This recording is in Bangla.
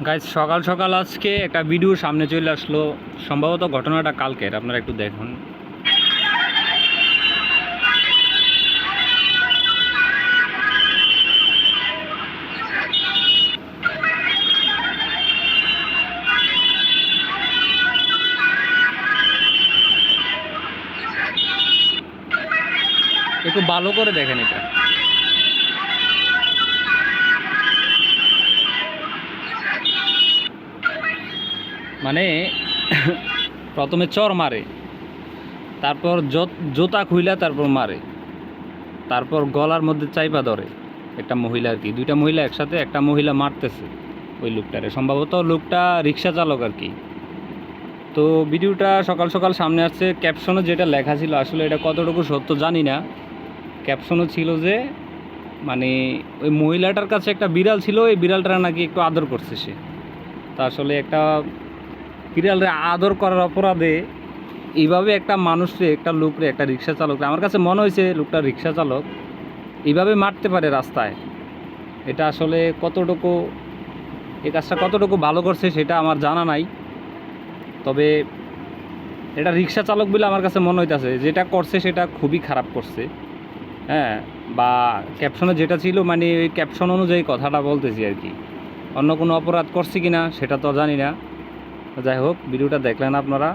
গাইজ সকাল সকাল আজকে একটা ভিডিও সামনে চলে আসলো, সম্ভবত ঘটনাটা কালকের। আপনারা একটু দেখুন। একটু ভালো করে দেখেন এটা। মানে প্রথমে চর মারে, তারপর জোতা খুইলা তারপর মারে, তারপর গলার মধ্যে চাইপা ধরে একটা মহিলা আর কি। দুইটা মহিলা একসাথে, একটা মহিলা মারতেছে ওই লোকটারে। সম্ভবত লোকটা রিক্সা চালক আর কি। তো ভিডিওটা সকাল সকাল সামনে আসছে। ক্যাপশনে যেটা লেখা ছিল, আসলে এটা কতটুকু সত্য জানি না। ক্যাপশনও ছিল যে মানে ওই মহিলাটার কাছে একটা বিড়াল ছিল, এই বিড়ালটা নাকি একটু আদর করছে সে। তা আসলে একটা বিড়ালরে আদর করার অপরাধে এইভাবে একটা মানুষরে, একটা লোকরে, একটা রিক্সা চালকরে, আমার কাছে মনে হয়েছে লোকটা রিক্সা চালক, এইভাবে মারতে পারে রাস্তায়। এটা আসলে কতটুকু, এই কাজটা কতটুকু ভালো করছে সেটা আমার জানা নাই। তবে এটা রিক্সা চালক বলে আমার কাছে মনে হইতেছে, যেটা করছে সেটা খুবই খারাপ করছে। হ্যাঁ, বা ক্যাপশনে যেটা ছিল, মানে ওই ক্যাপশন অনুযায়ী কথাটা বলতেছি আর কি। অন্য কোনো অপরাধ করছে কি না সেটা তো জানি না। যাই হোক, ভিডিওটা দেখলেন আপনারা।